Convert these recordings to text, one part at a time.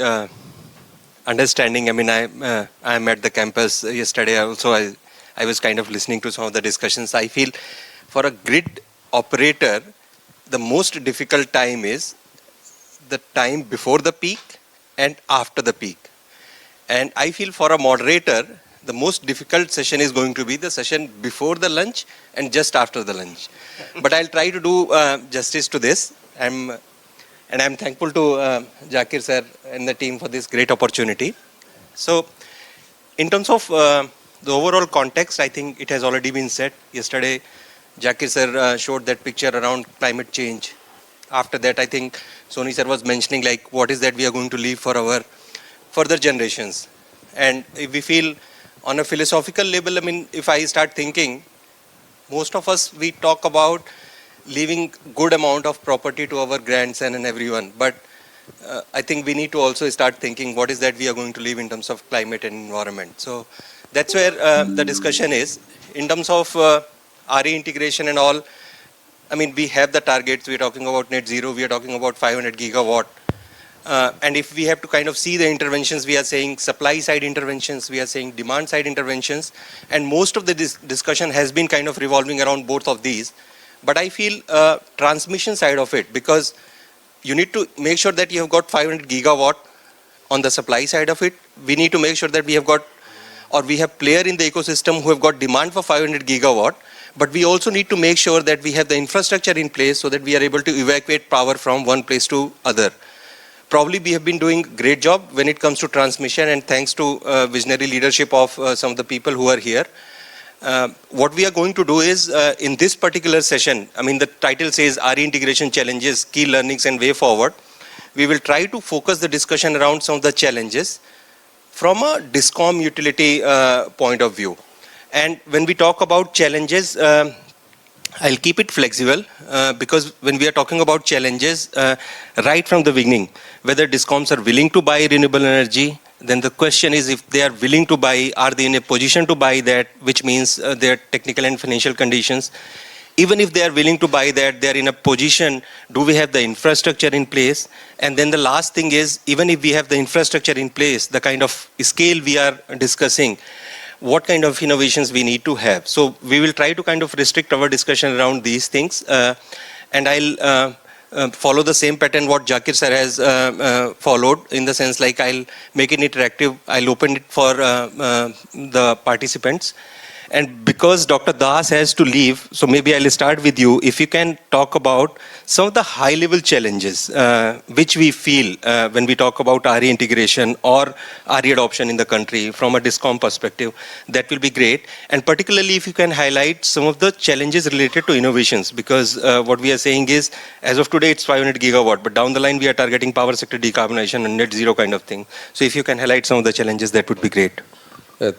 uh, understanding. I mean, I'm at the campus yesterday. Also, I was kind of listening to some of the discussions. I feel for a grid operator, the most difficult time is the time before the peak and after the peak. And I feel for a moderator, the most difficult session is going to be the session before the lunch and just after the lunch. But I'll try to do justice to this. I'm thankful to Jakir sir and the team for this great opportunity. So, in terms of the overall context, I think it has already been said. Yesterday, Jakir sir showed that picture around climate change. After that, I think Soni sir was mentioning like what is that we are going to leave for our further generations. And if we feel on a philosophical level, I mean, if I start thinking, most of us, we talk about leaving good amount of property to our grandson and everyone. But I think we need to also start thinking what is that we are going to leave in terms of climate and environment. So that's where the discussion is. In terms of RE integration and all, I mean, we have the targets. We're talking about net zero. We are talking about 500 gigawatt. And if we have to kind of see the interventions, we are saying supply side interventions, we are saying demand side interventions. And most of the discussion has been kind of revolving around both of these. But I feel transmission side of it, because you need to make sure that you have got 500 gigawatt on the supply side of it. We need to make sure that we have got, or we have player in the ecosystem who have got demand for 500 gigawatt. But we also need to make sure that we have the infrastructure in place so that we are able to evacuate power from one place to other. Probably we have been doing a great job when it comes to transmission, and thanks to visionary leadership of some of the people who are here. What we are going to do is, in this particular session, I mean, the title says RE integration challenges, key learnings and way forward. We will try to focus the discussion around some of the challenges from a DISCOM utility point of view. And when we talk about challenges, I'll keep it flexible because when we are talking about challenges, right from the beginning, whether DISCOMs are willing to buy renewable energy, then the question is if they are willing to buy, are they in a position to buy that, which means their technical and financial conditions. Even if they are willing to buy that, they are in a position, do we have the infrastructure in place? And then the last thing is, even if we have the infrastructure in place, the kind of scale we are discussing, what kind of innovations we need to have. So we will try to kind of restrict our discussion around these things. And I'll follow the same pattern what Jakir sir has followed, in the sense like I'll make it interactive. I'll open it for the participants. And because Dr. Das has to leave, so maybe I'll start with you. If you can talk about some of the high-level challenges which we feel when we talk about RE integration or RE adoption in the country from a DISCOM perspective, that will be great. And particularly if you can highlight some of the challenges related to innovations, because what we are saying is, as of today, it's 500 gigawatt, but down the line, we are targeting power sector decarbonization and net zero kind of thing. So if you can highlight some of the challenges, that would be great.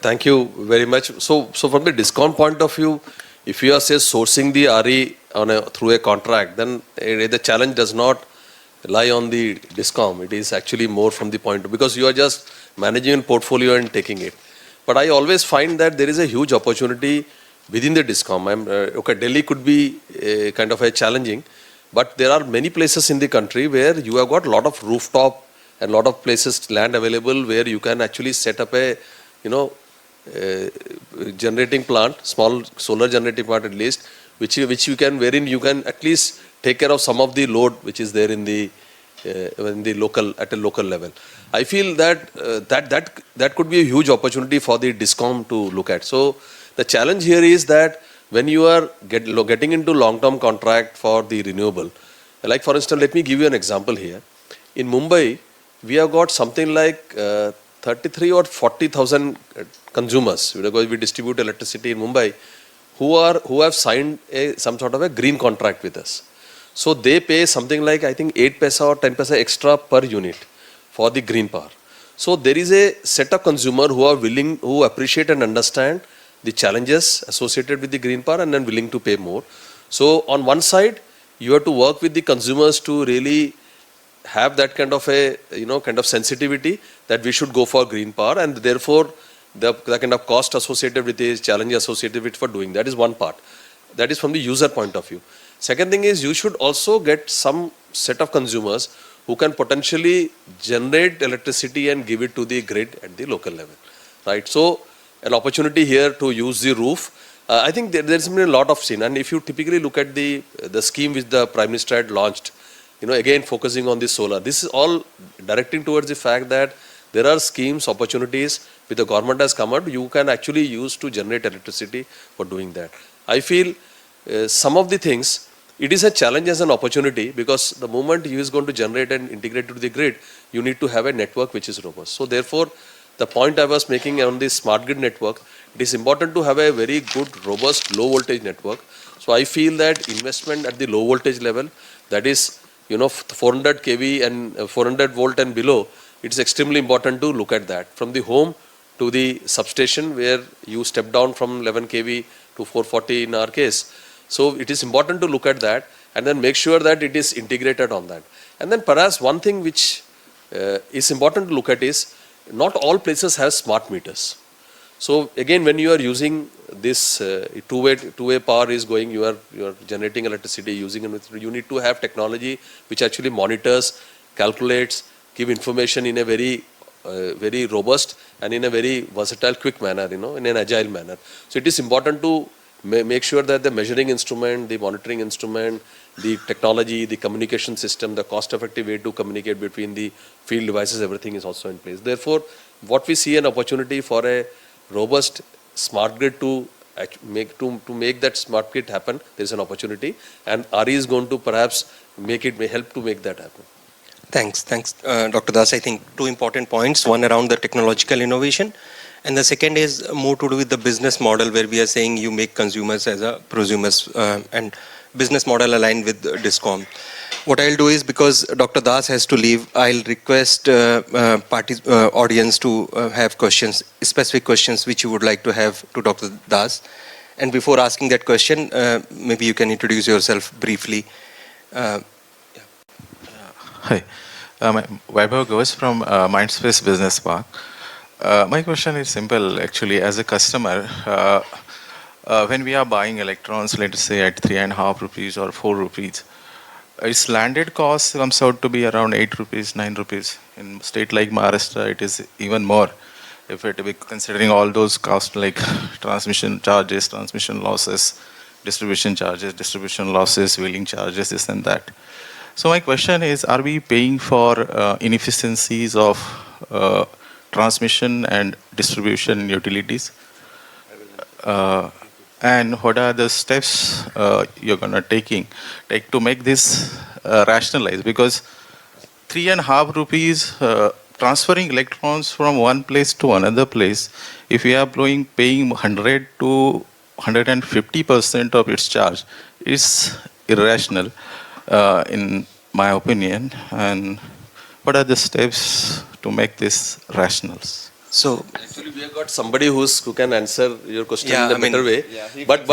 Thank you very much. So from the DISCOM point of view, if you are say sourcing the RE through a contract, then the challenge does not lie on the DISCOM. It is actually more from the point of, because you are just managing a portfolio and taking it. But I always find that there is a huge opportunity within the DISCOM. Okay, Delhi could be kind of a challenging, but there are many places in the country where you have got a lot of rooftop and a lot of places land available where you can actually set up a generating plant, small solar generating plant at least, which you can, wherein you can at least take care of some of the load which is there in the local, at a local level. I feel that that could be a huge opportunity for the DISCOM to look at. So the challenge here is that when you are getting into long-term contract for the renewable, like for instance, let me give you an example here. In Mumbai, we have got something like 33 or 40,000 consumers, because we distribute electricity in Mumbai, who have signed some sort of a green contract with us. So they pay something like, I think, 8 paisa or 10 paisa extra per unit for the green power. So there is a set of consumers who are willing, who appreciate and understand the challenges associated with the green power and then willing to pay more. So on one side, you have to work with the consumers to really have that kind of a kind of sensitivity that we should go for green power, and therefore the kind of cost associated with this, challenge associated with for doing that is one part. That is from the user point of view. Second thing is, you should also get some set of consumers who can potentially generate electricity and give it to the grid at the local level, right? So an opportunity here to use the roof. I think there's been a lot of scene, and if you typically look at the scheme which the Prime Minister had launched, again focusing on the solar, this is all directing towards the fact that there are schemes, opportunities which the government has come out, you can actually use to generate electricity for doing that. I feel some of the things, it is a challenge as an opportunity, because the moment you is going to generate and integrate to the grid, you need to have a network which is robust. So therefore, the point I was making on the smart grid network, it is important to have a very good, robust, low voltage network. So I feel that investment at the low voltage level, that is, 400 kV and 400 volt and below, it's extremely important to look at that. From the home to the substation, where you step down from 11 kV to 440 in our case. So it is important to look at that and then make sure that it is integrated on that. And then perhaps one thing which is important to look at is, not all places have smart meters. So again, when you are using this two-way power is going, you are generating electricity using it, you need to have technology which actually monitors, calculates, give information in a very robust and in a very versatile, quick manner, in an agile manner. So it is important to make sure that the measuring instrument, the monitoring instrument, the technology, the communication system, the cost-effective way to communicate between the field devices, everything is also in place. Therefore, what we see an opportunity for a robust smart grid to make that smart grid happen, there is an opportunity, and RE is going to perhaps help to make that happen. Thanks, Dr. Das. I think two important points. One around the technological innovation, and the second is more to do with the business model, where we are saying you make consumers as a prosumers, and business model aligned with DISCOM. What I'll do is, because Dr. Das has to leave, I'll request audience to have questions, specific questions which you would like to have to Dr. Das. And before asking that question, maybe you can introduce yourself briefly. Hi, Vaibhav Ghosh from Mindspace Business Park. My question is simple, actually. As a customer, when we are buying electrons, let us say at 3.5 rupees or 4 rupees, its landed cost comes out to be around 8 rupees, 9 rupees. In state like Maharashtra, it is even more. If it be considering all those costs like transmission charges, transmission losses, distribution charges, distribution losses, wheeling charges, this and that. So my question is, are we paying for inefficiencies of transmission and distribution utilities? And what are the steps you're going to take to make this rationalized? Because 3.5 rupees transferring electrons from one place to another place, if we are paying 100 to 150% of its charge, is irrational, in my opinion. And what are the steps to make this rational? So actually, we have got somebody who can answer your question in a better way. Yeah, but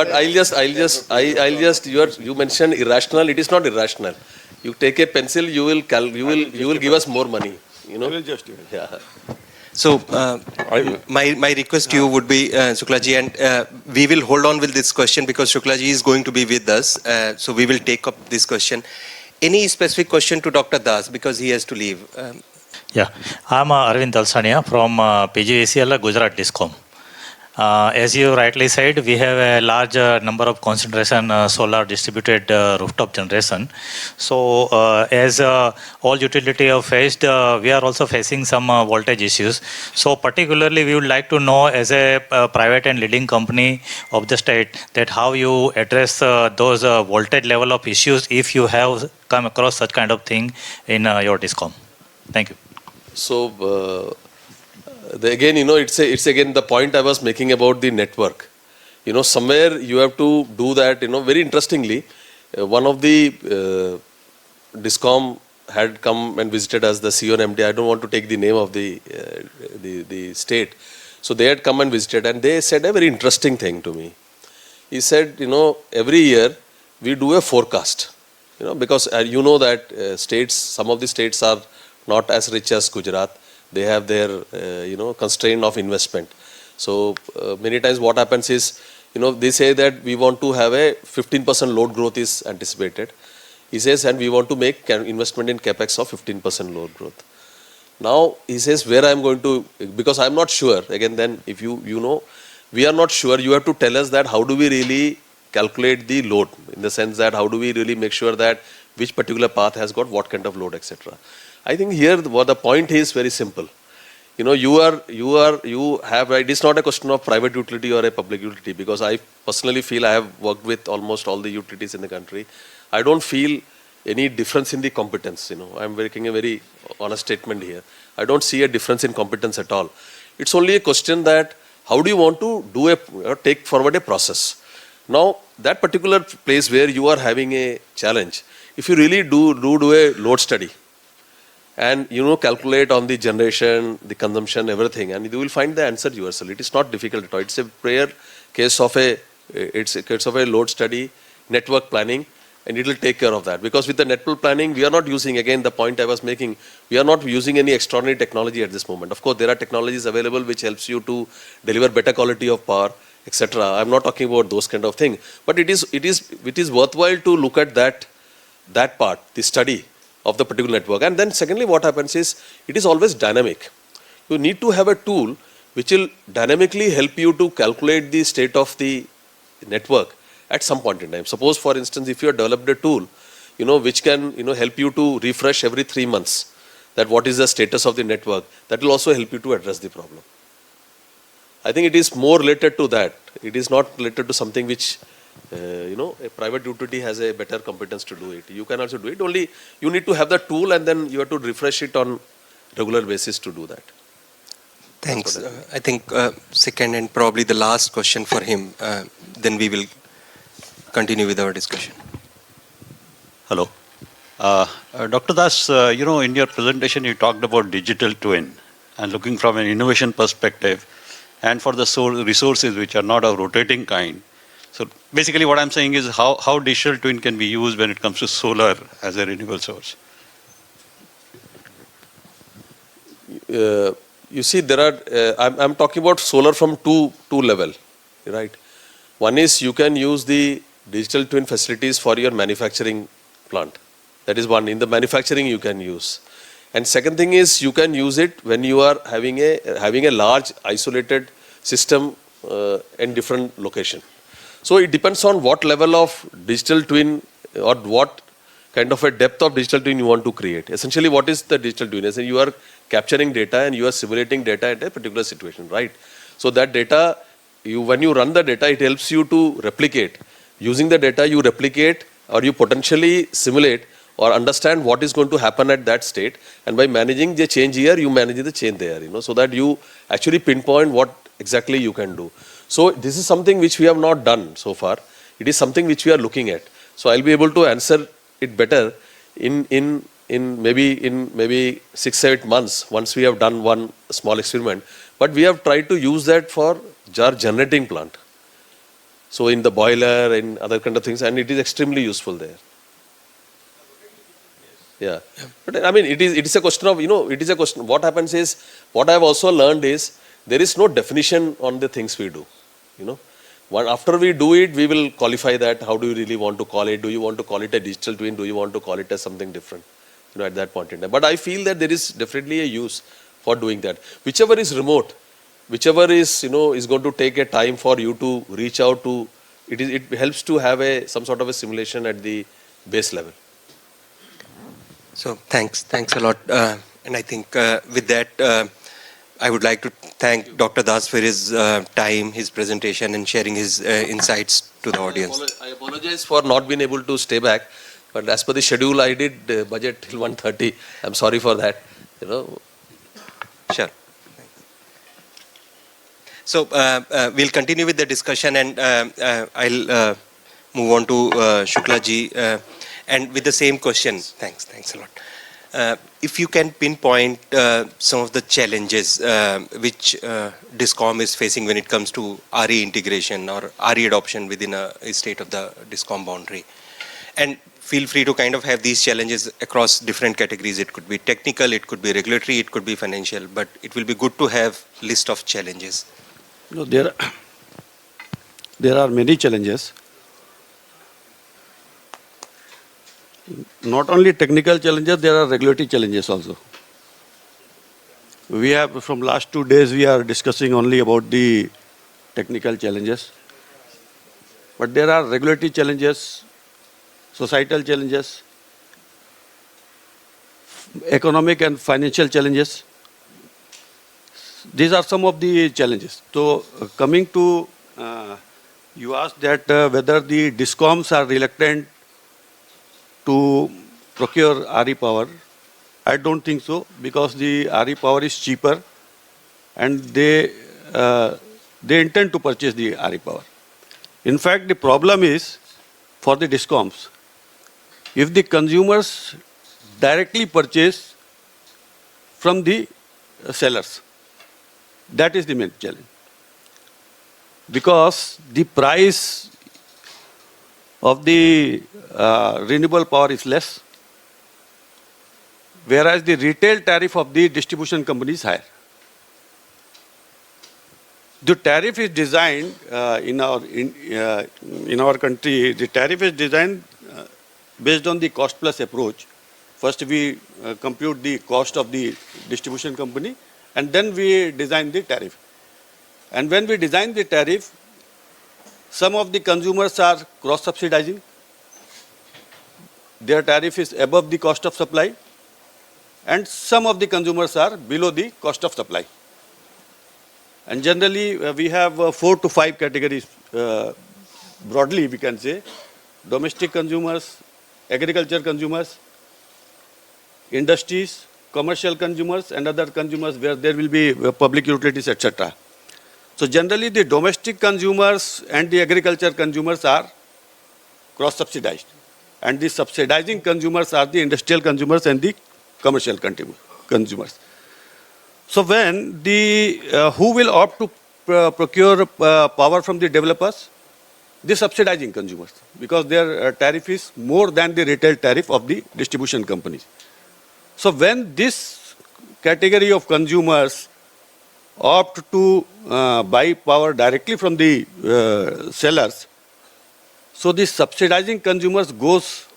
you mentioned irrational. It is not irrational. You take a pencil, you will give us more money. I will just do it. Yeah. So my request to you would be, Shuklaji, and we will hold on with this question because Shuklaji is going to be with us. So we will take up this question. Any specific question to Dr. Das, because he has to leave? Yeah, I'm Arvind Dalsania from PGVCL Gujarat DISCOM. As you rightly said, we have a large number of concentration solar distributed rooftop generation. So as all utility have faced, we are also facing some voltage issues. So particularly we would like to know, as a private and leading company of the state, that how you address those voltage level of issues if you have come across such kind of thing in your DISCOM. Thank you. So again, it's again the point I was making about the network. Somewhere you have to do that. Very interestingly, one of the DISCOM had come and visited us, the CEO and MD. I don't want to take the name of the state. So they had come and visited, and they said a very interesting thing to me. He said, every year we do a forecast. Because you know that states, some of the states are not as rich as Gujarat. They have their, constraint of investment. So many times what happens is, they say that we want to have a 15% load growth is anticipated. He says, and we want to make investment in capex of 15% load growth. Now he says where I am going to, because I am not sure. Again, then if you know, we are not sure. You have to tell us that how do we really calculate the load, in the sense that how do we really make sure that which particular path has got what kind of load, etc. I think here what the point is very simple. You know, you have, it is not a question of private utility or a public utility, because I personally feel, I have worked with almost all the utilities in the country. I don't feel any difference in the competence. You know, I'm making a very honest statement here. I don't see a difference in competence at all. It's only a question that how do you want to do take forward a process. Now, that particular place where you are having a challenge, if you really do a load study, and calculate on the generation, the consumption, everything, and you will find the answer yourself. It is not difficult at all. It's a case of a load study, network planning, and it will take care of that. Because with the network planning, we are not using, again, the point I was making, we are not using any extraordinary technology at this moment. Of course, there are technologies available which helps you to deliver better quality of power, etc. I'm not talking about those kind of things, but it is worthwhile to look at that part, the study of the particular network. And then secondly, what happens is, it is always dynamic. You need to have a tool which will dynamically help you to calculate the state of the network at some point in time. Suppose, for instance, if you have developed a tool, which can, help you to refresh every 3 months, that what is the status of the network, that will also help you to address the problem. I think it is more related to that. It is not related to something which a private utility has a better competence to do it. You can also do it. Only you need to have the tool, and then you have to refresh it on regular basis to do that. Thanks. I think second and probably the last question for him. Then we will continue with our discussion. Hello. Dr. Das, in your presentation you talked about digital twin and looking from an innovation perspective and for the resources which are not of rotating kind. So basically what I'm saying is how digital twin can be used when it comes to solar as a renewable source. You see, there are, I'm talking about solar from two level, right? One is you can use the digital twin facilities for your manufacturing plant. That is one. In the manufacturing you can use. And second thing is you can use it when you are having a large isolated system in different location. So it depends on what level of digital twin or what kind of a depth of digital twin you want to create. Essentially, what is the digital twin? Essentially, you are capturing data and you are simulating data at a particular situation, right? So that data, when you run the data, it helps you to replicate. Using the data, you replicate or you potentially simulate or understand what is going to happen at that state. And by managing the change here, you manage the change there, so that you actually pinpoint what exactly you can do. So this is something which we have not done so far. It is something which we are looking at. So I'll be able to answer it better in maybe 6-8 months once we have done one small experiment. But we have tried to use that for our generating plant. So in the boiler and other kind of things, and it is extremely useful there. Yeah. But I mean, it is a question of, it is a question. What happens is, what I have also learned is, there is no definition on the things we do. After we do it, we will qualify that. How do you really want to call it? Do you want to call it a digital twin? Do you want to call it as something different? At that point in time. But I feel that there is definitely a use for doing that. Whichever is remote, whichever is is going to take a time for you to reach out to. It helps to have some sort of a simulation at the base level. So thanks a lot. And I think with that, I would like to thank Dr. Das for his time, his presentation, and sharing his insights to the audience. I apologize for not being able to stay back, but as per the schedule, I did budget till 1:30. I'm sorry for that. Sure. So we'll continue with the discussion, and I'll move on to Shukla ji, and with the same question. Thanks a lot. If you can pinpoint some of the challenges which DISCOM is facing when it comes to RE integration or RE adoption within a state of the DISCOM boundary, and feel free to kind of have these challenges across different categories. It could be technical, it could be regulatory, it could be financial, but it will be good to have list of challenges. No, there are many challenges. not only technical challenges, there are regulatory challenges also. We have, from last 2 days, we are discussing only about the technical challenges. But there are regulatory challenges, societal challenges, economic and financial challenges. These are some of the challenges. So coming to, you asked that whether the DISCOMs are reluctant to procure RE power. I don't think so, because the RE power is cheaper and they intend to purchase the RE power. In fact, the problem is for the DISCOMs, if the consumers directly purchase from the sellers, that is the main challenge. Because the price of the renewable power is less, whereas the retail tariff of the distribution company is higher. The tariff is designed in our country. The tariff is designed based on the cost plus approach. First, we compute the cost of the distribution company, and then we design the tariff. And when we design the tariff, some of the consumers are cross-subsidizing. Their tariff is above the cost of supply, and some of the consumers are below the cost of supply. And generally, we have 4 to 5 categories, broadly we can say: domestic consumers, agriculture consumers, industries, commercial consumers, and other consumers where there will be public utilities, etc. So generally, the domestic consumers and the agriculture consumers are cross-subsidized, and the subsidizing consumers are the industrial consumers and the commercial consumers. So when the who will opt to procure power from the developers? The subsidizing consumers, because their tariff is more than the retail tariff of the distribution companies. So when this category of consumers opt to buy power directly from the sellers, so the subsidizing consumers goes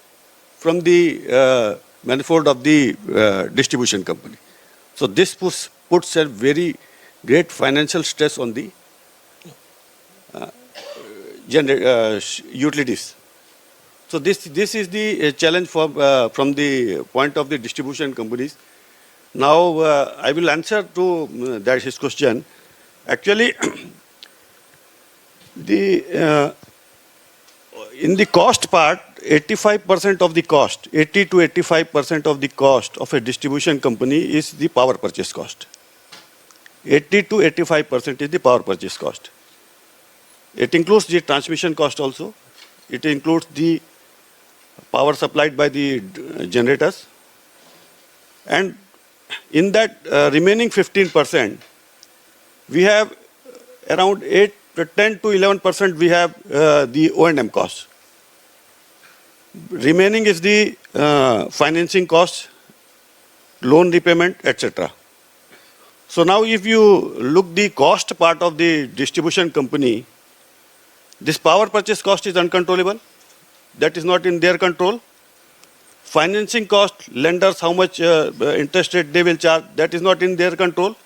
from the manifold of the distribution company. So this puts a very great financial stress on the utilities. So this is the challenge from the point of the distribution companies. Now I will answer to that his question. Actually, in the cost part, 85% of the cost, 80 to 85% of the cost of a distribution company is the power purchase cost. 80 to 85% is the power purchase cost. It includes the transmission cost also. It includes the power supplied by the generators. And in that remaining 15%, we have around 10 to 11% we have the O&M cost. Remaining is the financing cost, loan repayment, etc. So now if you look the cost part of the distribution company, this power purchase cost is uncontrollable. That is not in their control. Financing cost, lenders, how much interest rate they will charge, that is not in their control.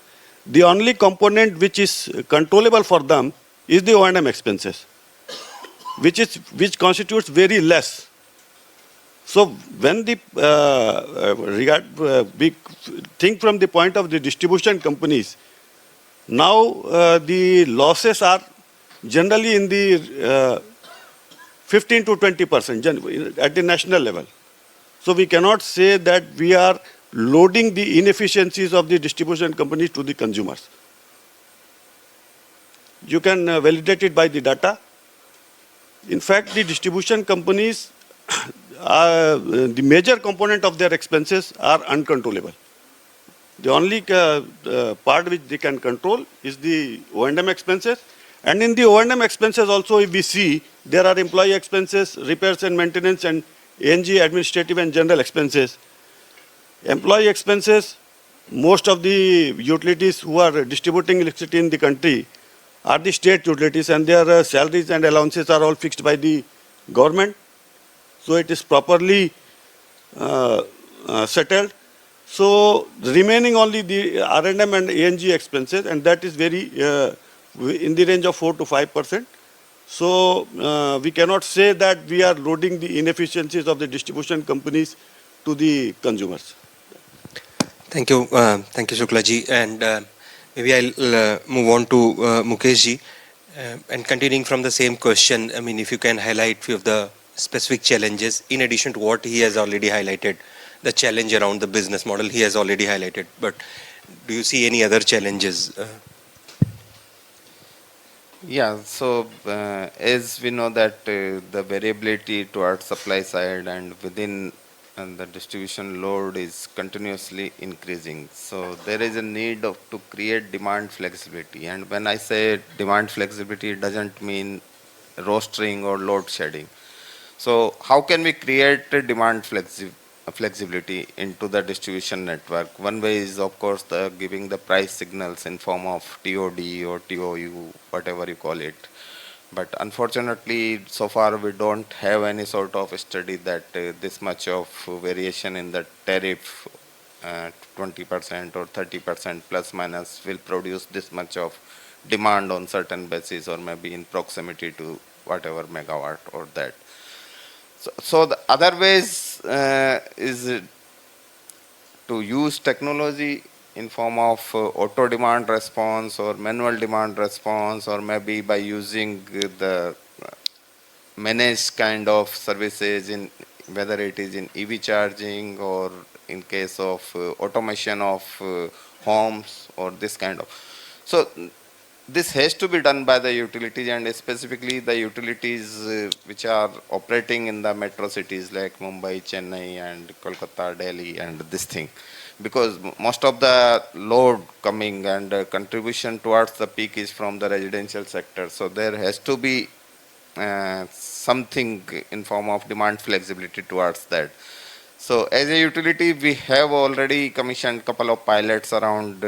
The only component which is controllable for them is the O&M expenses, which constitutes very less. So when the we think from the point of the distribution companies, now the losses are generally in the 15 to 20% at the national level. So we cannot say that we are loading the inefficiencies of the distribution companies to the consumers. You can validate it by the data. In fact, the distribution companies, the major component of their expenses are uncontrollable. The only part which they can control is the O&M expenses. And in the O&M expenses also, if we see, there are employee expenses, repairs and maintenance, and A&G administrative and general expenses. Employee expenses, most of the utilities who are distributing electricity in the country are the state utilities, and their salaries and allowances are all fixed by the government. So it is properly settled. So remaining only the R&M and A&G expenses, and that is very in the range of 4 to 5%. So we cannot say that we are loading the inefficiencies of the distribution companies to the consumers. Thank you, Shukla ji. And maybe I'll move on to Mukesh ji. And continuing from the same question, I mean, if you can highlight few of the specific challenges in addition to what he has already highlighted, the challenge around the business model he has already highlighted. But do you see any other challenges? Yeah, so as we know that the variability towards supply side and within the distribution load is continuously increasing. So there is a need to create demand flexibility. And when I say demand flexibility, it doesn't mean rostering or load shedding. So how can we create a demand flexibility into the distribution network? One way is, of course, giving the price signals in form of TOD or TOU, whatever you call it. But unfortunately, so far we don't have any sort of study that this much of variation in the tariff, 20% or 30% plus minus, will produce this much of demand on certain basis or maybe in proximity to whatever megawatt or that. So the other ways is to use technology in form of auto demand response or manual demand response, or maybe by using the managed kind of services, in whether it is in EV charging or in case of automation of homes or this kind of. So this has to be done by the utilities, and specifically the utilities which are operating in the metro cities like Mumbai, Chennai and Kolkata, Delhi and this thing. Because most of the load coming and contribution towards the peak is from the residential sector. So there has to be something in form of demand flexibility towards that. So as a utility, we have already commissioned a couple of pilots around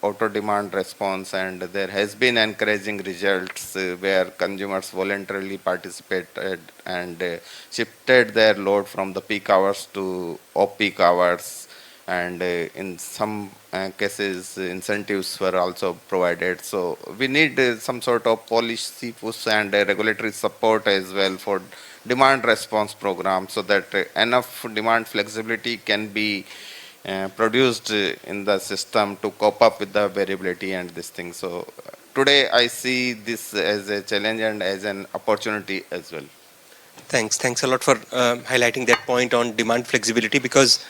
auto demand response, and there has been encouraging results where consumers voluntarily participated and shifted their load from the peak hours to off-peak hours. And in some cases, incentives were also provided. So we need some sort of policy push and regulatory support as well for demand response program, so that enough demand flexibility can be produced in the system to cope up with the variability and this thing. So today I see this as a challenge and as an opportunity as well. Thanks a lot for highlighting that point on demand flexibility, because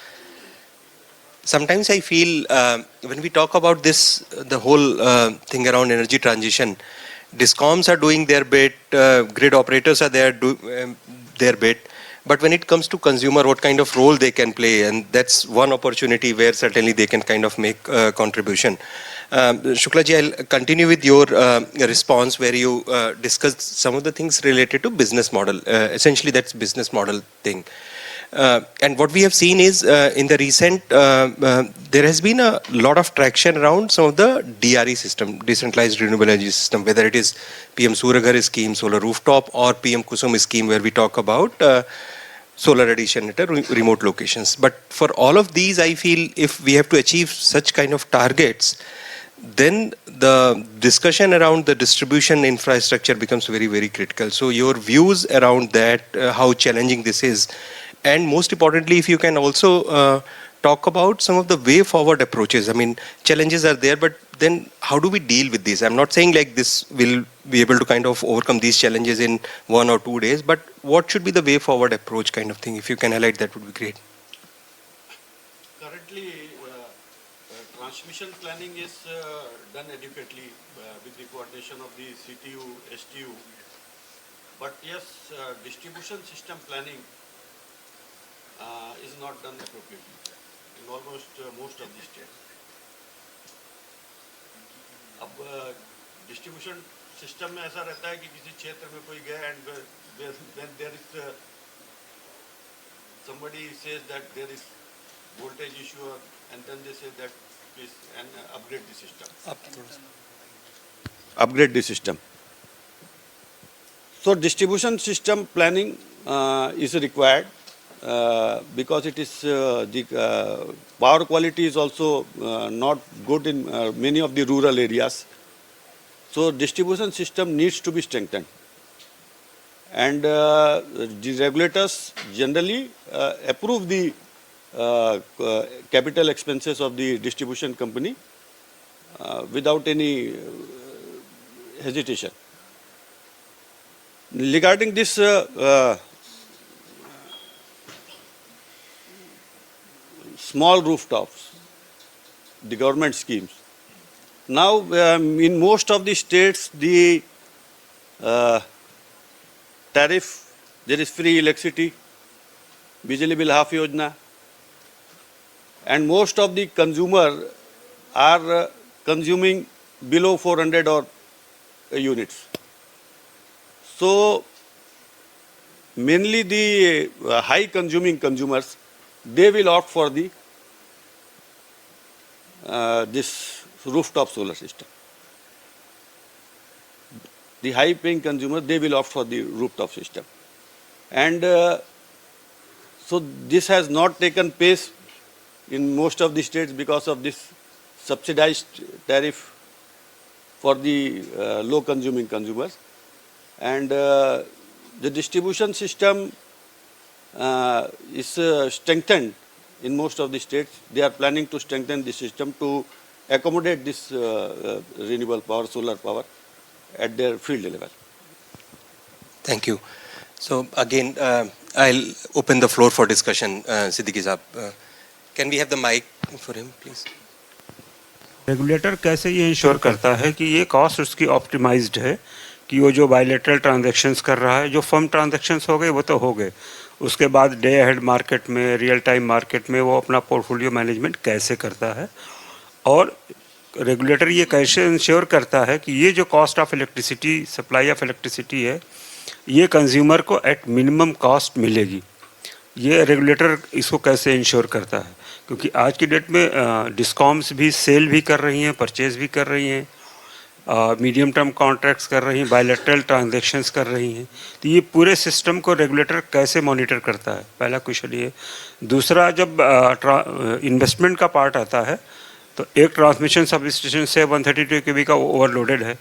sometimes I feel when we talk about this, the whole thing around energy transition, DISCOMs are doing their bit, grid operators are there their bit, but when it comes to consumer, what kind of role they can play, and that's one opportunity where certainly they can kind of make a contribution. Shukla ji, I'll continue with your response where you discussed some of the things related to business model. Essentially, that's business model thing. And what we have seen is in the recent, there has been a lot of traction around some of the DRE system, decentralized renewable energy system, whether it is PM Surya Ghar scheme, solar rooftop, or PM Kusum scheme, where we talk about solar addition at remote locations. But for all of these, I feel if we have to achieve such kind of targets, then the discussion around the distribution infrastructure becomes very, very critical. So your views around that, how challenging this is, and most importantly, if you can also talk about some of the way forward approaches. I mean, challenges are there, but then how do we deal with this? I'm not saying like this will be able to kind of overcome these challenges in 1 or 2 days, but what should be the way forward approach kind of thing? If you can highlight, that would be great. Currently, transmission planning is done adequately with the coordination of the CTU, STU. But yes, distribution system planning is not done appropriately in almost most of the states. अब distribution system में ऐसा रहता है कि किसी क्षेत्र में कोई गया and when there is somebody says that there is voltage issue and then they say that please and upgrade the system. Upgrade the system. So distribution system planning is required because it is the power quality is also not good in many of the rural areas. So distribution system needs to be strengthened. And the regulators generally approve the capital expenses of the distribution company without any hesitation. Regarding this small rooftops, the government schemes. Now, in most of the states, the tariff, there is free electricity, Bijli Bill Half Yojana, and most of the consumer are consuming below 400 or units. So, mainly the high consuming consumers, they will opt for the this rooftop solar system. The high paying consumers, they will opt for the rooftop system. And so this has not taken place in most of the states because of this subsidized tariff for the low consuming consumers. And the distribution system is strengthened in most of the states. They are planning to strengthen the system to accommodate this renewable power, solar power at their field level. Thank you. So again, I'll open the floor for discussion. Siddiqui Saab, can we have the mic for him, please? Regulator कैसे ये ensure करता है कि ये cost उसकी optimised है, कि वो जो बायलैटरल ट्रांजैक्शंस कर रहा है, जो फर्म ट्रांजैक्शंस हो गए वो तो हो गए, उसके बाद डे अहेड मार्केट में, रियल टाइम मार्केट में वो अपना पोर्टफोलियो मैनेजमेंट कैसे करता है, और रेगुलेटर ये कैसे इंश्योर करता है कि ये जो cost of electricity, supply of electricity है, ये कंज्यूमर को एट मिनिमम कॉस्ट मिलेगी। ये रेगुलेटर इसको कैसे इंश्योर करता है, क्योंकि आज की डेट में डिस्कॉम्स भी सेल भी कर रही हैं, परचेज भी कर रही हैं, मीडियम टर्म कॉन्ट्रैक्ट्स कर रही हैं, बायलैटरल ट्रांजैक्शंस कर रही हैं। तो ये पूरे सिस्टम को रेगुलेटर कैसे मॉनिटर करता है, पहला क्वेश्चन ये। दूसरा, जब इन्वेस्टमेंट का पार्ट आता है तो एक ट्रांसमिशन सब स्टेशन से 132 kV का ओवरलोडेड है,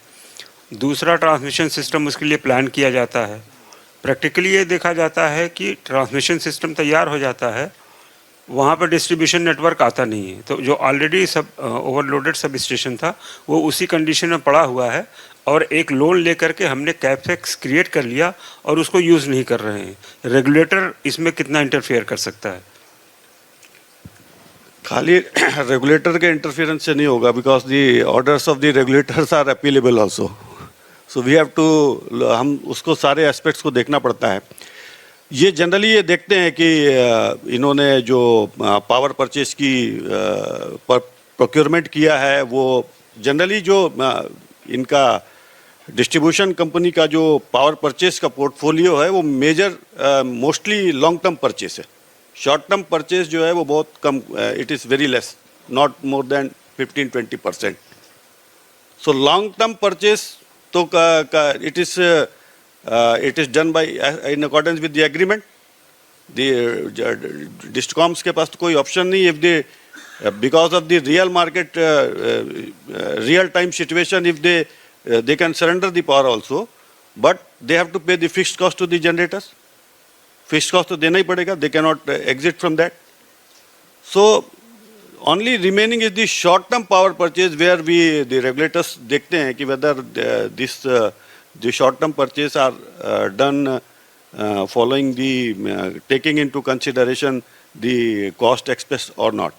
दूसरा ट्रांसमिशन सिस्टम उसके लिए प्लान किया जाता है। प्रैक्टिकली ये देखा जाता है कि ट्रांसमिशन सिस्टम तैयार हो जाता है, वहाँ पर डिस्ट्रीब्यूशन नेटवर्क आता नहीं है, तो जो ऑलरेडी सब ओवरलोडेड सब स्टेशन था वो उसी कंडीशन में पड़ा हुआ है, और एक लोन लेकर के हमने कैपेक्स क्रिएट कर लिया और उसको यूज़ नहीं कर रहे हैं। रेगुलेटर इसमें कितना इंटरफेयर कर सकता है? खाली रेगुलेटर के इंटरफेरेंस से नहीं होगा, because the orders of the regulators are appealable also, so we have to, हम उसको सारे एस्पेक्ट्स को देखना पड़ता है। ये जनरली ये देखते हैं कि इन्होंने जो पावर परचेज की प्रोक्योरमेंट किया है, वो जनरली जो इनका डिस्ट्रीब्यूशन कंपनी का जो पावर परचेज का पोर्टफोलियो है वो major mostly long term purchase है। शॉर्ट टर्म परचेज जो है वो बहुत कम, it is very less, not more than 15-20%। So long term purchase तो it is done by in accordance with the agreement. The discoms के पास तो कोई ऑप्शन नहीं, if they because of the real market real time situation, if they can surrender the power also, but they have to pay the fixed cost to the generators. Fixed cost तो देना ही पड़ेगा, they cannot exit from that. So only remaining is the short term power purchase, where the regulators देखते हैं कि whether the short term purchase are done following the taking into consideration the cost express or not.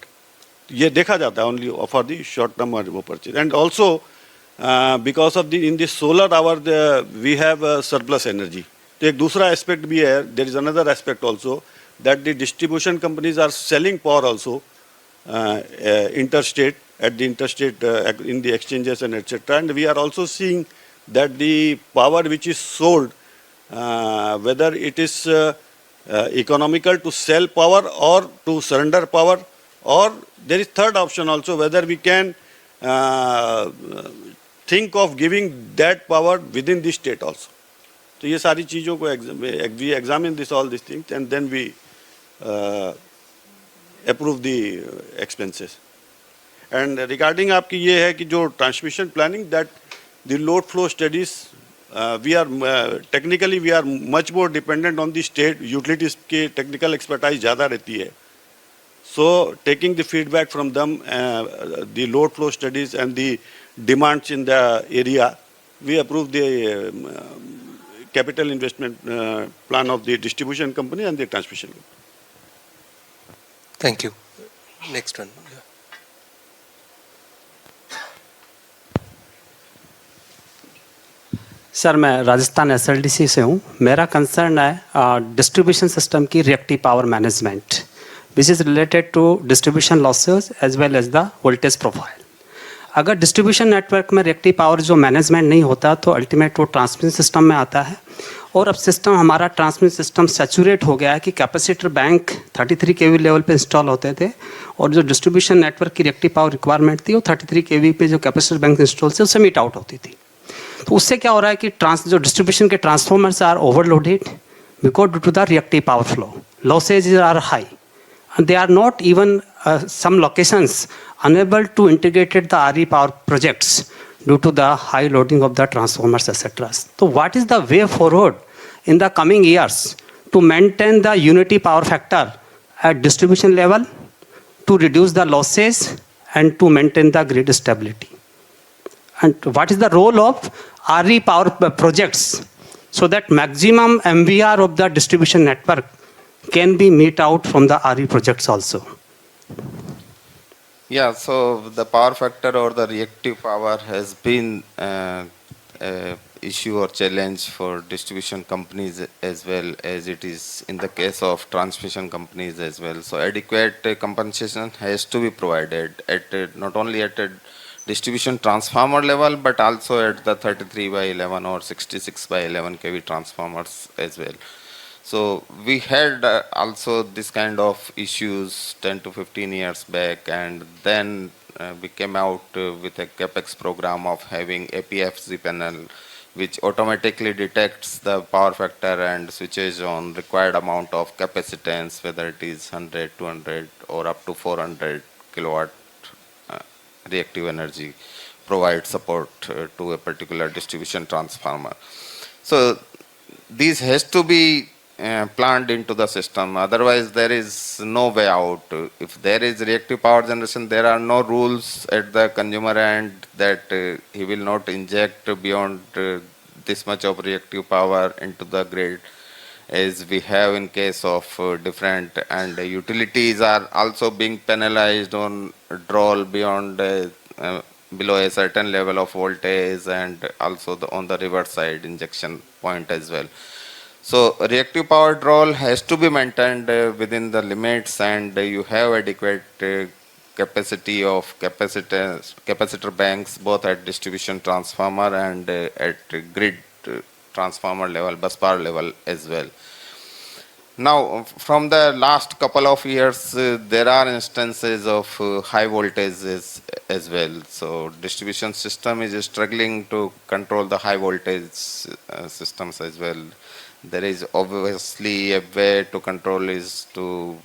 ये देखा जाता है only for the short term purchase. And also because of in the solar hour we have surplus energy. तो एक दूसरा aspect भी है, there is another aspect also, that the distribution companies are selling power also interstate, at the interstate in the exchanges and etc. And we are also seeing that the power which is sold, whether it is economical to sell power or to surrender power, or there is third option also, whether we can think of giving that power within the state also. So ये सारी चीज़ों को we examine all these things, and then we approve the expenses. And regarding आपकी ये है कि जो transmission planning, that the load flow studies, we are technically we are much more dependent on the state utilities के technical expertise ज़्यादा रहती है. So taking the feedback from them, the load flow studies and the demands in the area, we approve the capital investment plan of the distribution company and the transmission company. Thank you. Next one. Sir मैं Rajasthan SLDC से हूँ. मेरा concern है distribution system की reactive power management, which is related to distribution losses as well as the voltage profile. अगर distribution network में reactive power जो management नहीं होता तो अल्टीमेट वो ट्रांसमिशन सिस्टम में आता है. और अब सिस्टम हमारा ट्रांसमिशन सिस्टम सैचुरेट हो गया है कि कैपेसिटर बैंक 33 kV लेवल पे इंस्टॉल होते थे और जो डिस्ट्रीब्यूशन नेटवर्क की रिएक्टिव पावर रिक्वायरमेंट थी वो 33 kV पे जो कैपेसिटर बैंक इंस्टॉल थे उससे मीट आउट होती थी. तो उससे क्या हो रहा है कि जो डिस्ट्रीब्यूशन के transformers are overloaded because due to the reactive power flow, losses are high and they are not even some locations unable to integrate the RE power projects due to the high loading of the transformers, etc. So what is the way forward in the coming years to maintain the unity power factor at distribution level, to reduce the losses and to maintain the grid stability? And what is the role of RE power projects so that maximum MVR of the distribution network can be meet out from the RE projects also? Yeah, so the power factor or the reactive power has been a issue or challenge for distribution companies as well as it is in the case of transmission companies as well. So adequate compensation has to be provided at not only at a distribution transformer level but also at the 33/11 or 66/11 kV transformers as well. So we had also this kind of issues 10 to 15 years back, and then we came out with a CAPEX program of having APFC panel which automatically detects the power factor and switches on required amount of capacitance, whether it is 100, 200 or up to 400 kilowatt reactive energy, provide support to a particular distribution transformer. So these has to be planned into the system, otherwise there is no way out. If there is reactive power generation, there are no rules at the consumer end that he will not inject beyond this much of reactive power into the grid, as we have in case of different, and utilities are also being penalized on drawl beyond below a certain level of voltage, and also on the reverse side injection point as well. So reactive power drawl has to be maintained within the limits, and you have adequate capacity of capacitor banks both at distribution transformer and at grid transformer level, busbar level as well. Now, from the last couple of years, there are instances of high voltages as well. So distribution system is struggling to control the high voltage systems as well. There is obviously a way to control is to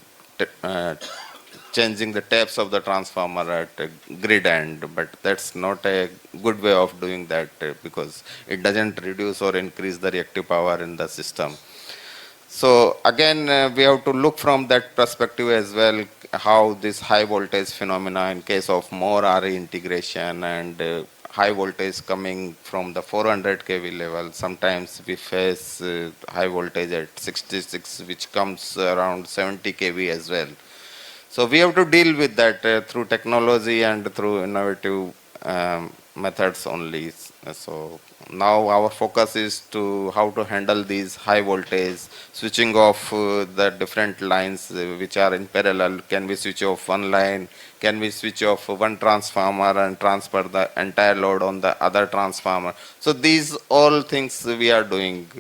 changing the taps of the transformer at grid end, but that's not a good way of doing that because it doesn't reduce or increase the reactive power in the system. So again, we have to look from that perspective as well, how this high voltage phenomena in case of more RE integration and high voltage coming from the 400 kV level. Sometimes we face high voltage at 66, which comes around 70 kV as well. So we have to deal with that through technology and through innovative methods only. So now our focus is to how to handle these high voltage, switching off the different lines which are in parallel. Can we switch off one line? Can we switch off one transformer and transfer the entire load on the other transformer? So these all things we are doing.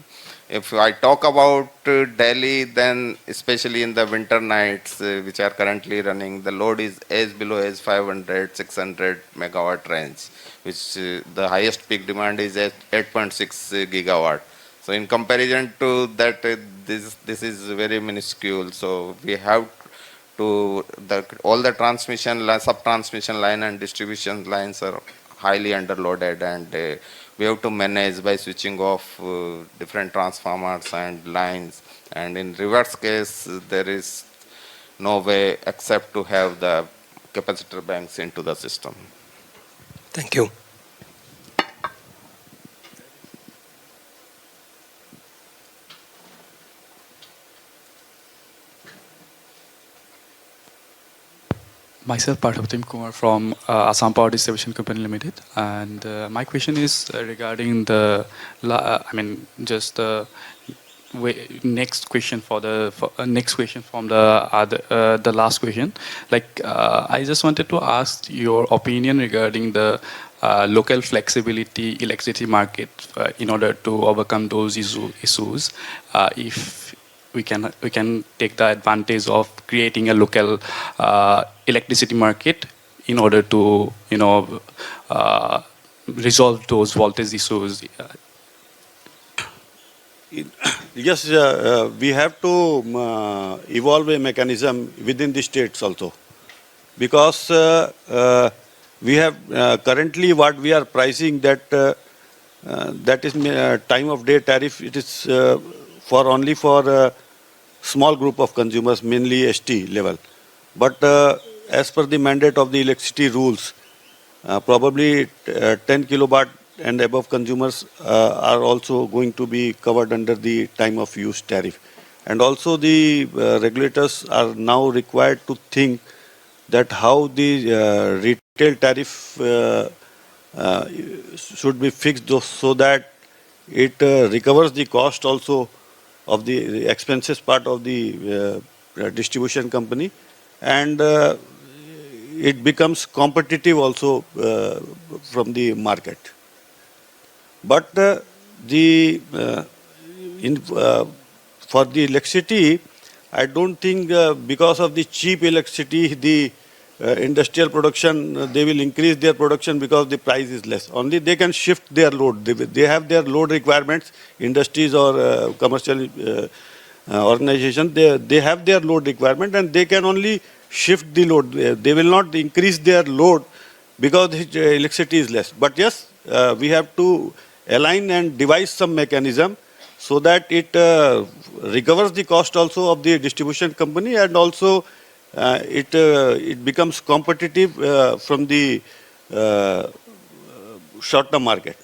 If I talk about Delhi, then especially in the winter nights which are currently running, the load is as below as 500, 600 megawatt range, which the highest peak demand is at 8.6 gigawatt. So in comparison to that, this is very minuscule. So we have to, all the transmission, sub-transmission line and distribution lines are highly underloaded, and we have to manage by switching off different transformers and lines. And in reverse case, there is no way except to have the capacitor banks into the system. Thank you. Myself, Parthabatim Kumar from Assam Power Distribution Company Limited, and my question is regarding the, just the next question next question from the last question. Like, I just wanted to ask your opinion regarding the local flexibility electricity market in order to overcome those issues. If we can take the advantage of creating a local electricity market in order to resolve those voltage issues. Yes, we have to evolve a mechanism within the states also, because we have currently what we are pricing, that that is time of day tariff. It is only for a small group of consumers, mainly ST level. But as per the mandate of the electricity rules, probably 10 kilowatt and above consumers are also going to be covered under the time of use tariff. And also the regulators are now required to think that how the retail tariff should be fixed so that it recovers the cost also of the expenses part of the distribution company, and it becomes competitive also from the market. But for the electricity, I don't think because of the cheap electricity, the industrial production, they will increase their production because the price is less. Only they can shift their load. They have their load requirements, industries or commercial organizations, they have their load requirement, and they can only shift the load. They will not increase their load because the electricity is less. But yes, we have to align and devise some mechanism so that it recovers the cost also of the distribution company, and also it becomes competitive from the short-term market.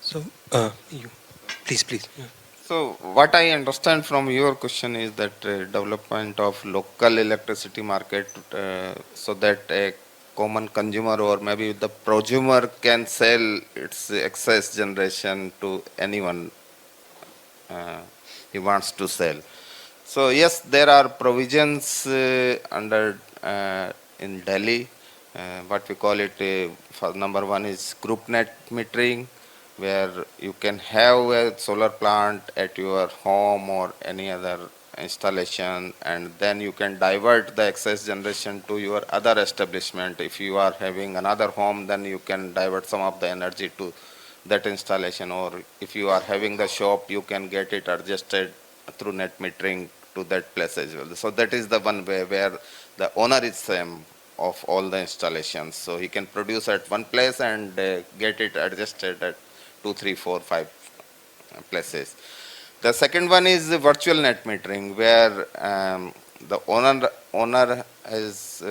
So, please. Yeah. So what I understand from your question is that development of local electricity market so that a common consumer or maybe the prosumer can sell its excess generation to anyone he wants to sell. So yes, there are provisions under in Delhi, what we call it, for number one is group net metering, where you can have a solar plant at your home or any other installation, and then you can divert the excess generation to your other establishment. If you are having another home, then you can divert some of the energy to that installation, or if you are having the shop, you can get it adjusted through net metering to that place as well. So that is the one way where the owner is same of all the installations. So he can produce at one place and get it adjusted at 2, 3, 4, 5 places. The second one is the virtual net metering, where the owner is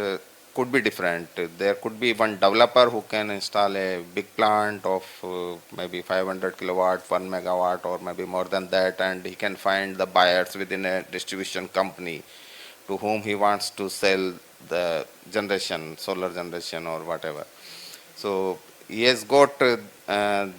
could be different. There could be one developer who can install a big plant of maybe 500 kilowatt, 1 megawatt, or maybe more than that, and he can find the buyers within a distribution company to whom he wants to sell the generation, solar generation or whatever. So he has got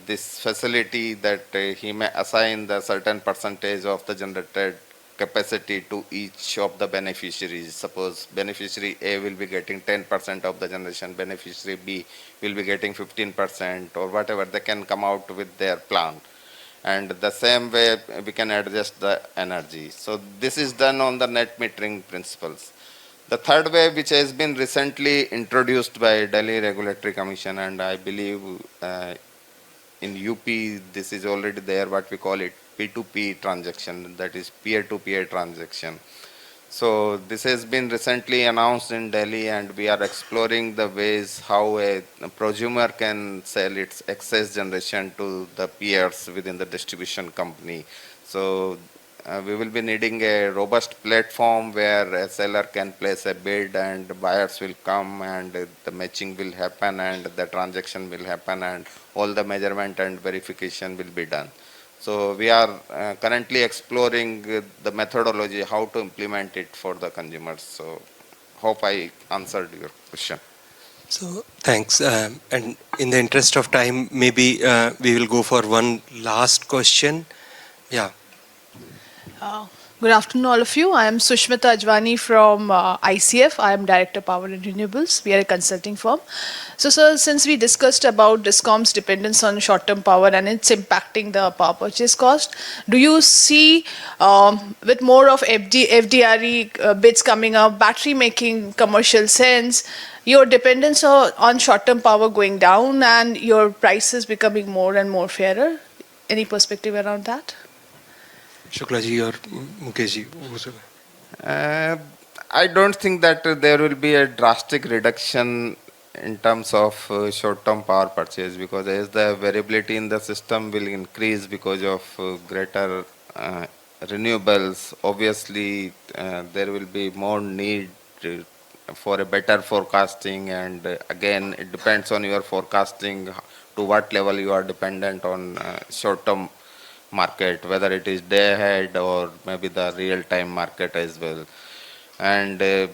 this facility that he may assign the certain percentage of the generated capacity to each of the beneficiaries. Suppose beneficiary A will be getting 10% of the generation, beneficiary B will be getting 15% or whatever. They can come out with their plan. And the same way we can adjust the energy. So this is done on the net metering principles. The third way, which has been recently introduced by Delhi Regulatory Commission, and I believe in UP, this is already there, what we call it P2P transaction, that is peer-to-peer transaction. So this has been recently announced in Delhi, and we are exploring the ways how a prosumer can sell its excess generation to the peers within the distribution company. So we will be needing a robust platform where a seller can place a bid and buyers will come and the matching will happen and the transaction will happen and all the measurement and verification will be done. So we are currently exploring the methodology, how to implement it for the consumers. So hope I answered your question. So thanks. And in the interest of time, maybe we will go for one last question. Yeah. Good afternoon, all of you. I am Sushmita Ajwani from ICF. I am Director Power and Renewables. We are a consulting firm. So, sir, since we discussed about DISCOM's dependence on short-term power and it's impacting the power purchase cost, do you see with more of FDRE bids coming up, battery making commercial sense, your dependence on short-term power going down and your prices becoming more and more fairer? Any perspective around that? Shukla ji or Mukesh ji. I don't think that there will be a drastic reduction in terms of short-term power purchase, because as the variability in the system will increase because of greater renewables, obviously there will be more need for a better forecasting, and again it depends on your forecasting to what level you are dependent on short-term market, whether it is day ahead or maybe the real-time market as well. And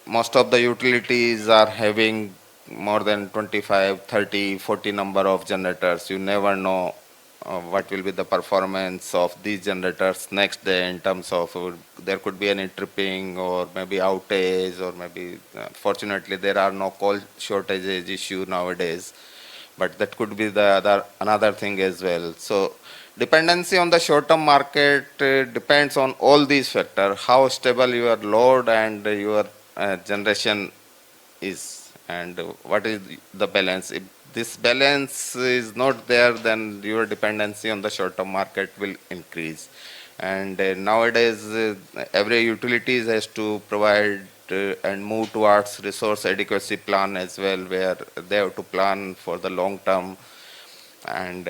most of the utilities are having more than 25, 30, 40 number of generators. You never know what will be the performance of these generators next day in terms of there could be any tripping or maybe outage, or maybe fortunately there are no coal shortages issue nowadays, but that could be the another thing as well. So dependency on the short-term market depends on all these factors, how stable your load and your generation is, and what is the balance. If this balance is not there, then your dependency on the short-term market will increase. And nowadays, every utility has to provide and move towards resource adequacy plan as well, where they have to plan for the long term, and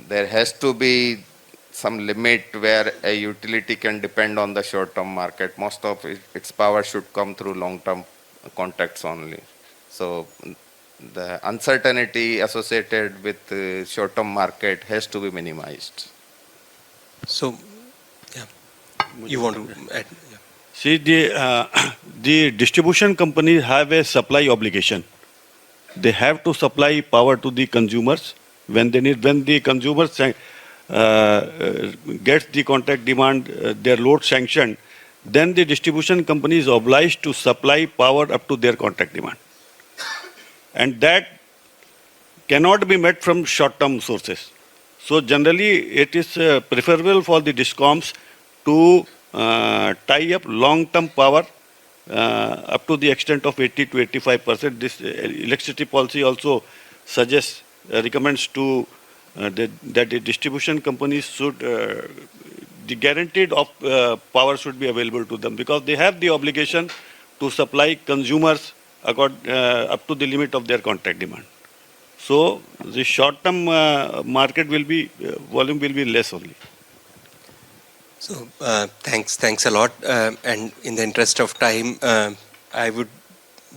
there has to be some limit where a utility can depend on the short-term market. Most of its power should come through long-term contracts only. So the uncertainty associated with the short-term market has to be minimized. So, yeah, you want to add? Yeah. See, the distribution companies have a supply obligation. They have to supply power to the consumers when they need. When the consumers gets the contract demand, their load sanctioned, then the distribution company is obliged to supply power up to their contract demand. And that cannot be met from short-term sources. So generally, it is preferable for the DISCOMs to tie up long-term power up to the extent of 80 to 85%. This electricity policy also suggests, recommends to that the distribution companies should, the guaranteed of power should be available to them, because they have the obligation to supply consumers up to the limit of their contract demand. So the short-term market will be, volume will be less only. So thanks a lot. And in the interest of time, I would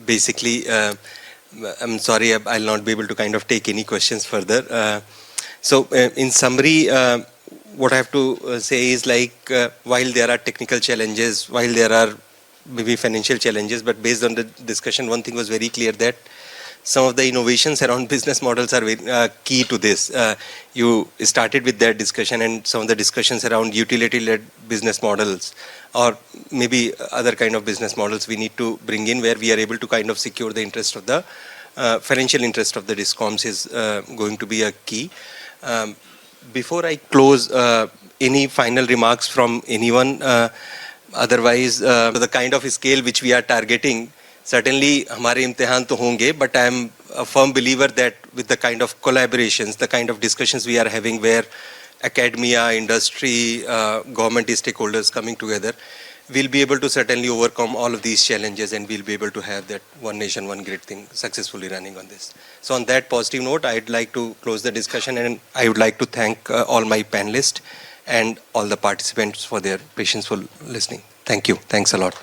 basically, I'm sorry, I'll not be able to kind of take any questions further. So in summary, what I have to say is, like, while there are technical challenges, while there are maybe financial challenges, but based on the discussion, one thing was very clear, that some of the innovations around business models are very, key to this. You started with that discussion, and some of the discussions around utility-led business models, or maybe other kind of business models we need to bring in, where we are able to kind of secure the interest of the financial interest of the DISCOMs is going to be a key. Before I close, any final remarks from anyone? Otherwise, the kind of scale which we are targeting, certainly हमारे इम्तिहान तो होंगे, but I am a firm believer that with the kind of collaborations, the kind of discussions we are having where academia, industry, government stakeholders coming together, we'll be able to certainly overcome all of these challenges and we'll be able to have that one nation, one grid thing successfully running on this. So on that positive note, I'd like to close the discussion and I would like to thank all my panelists and all the participants for their patience for listening. Thank you. Thanks a lot.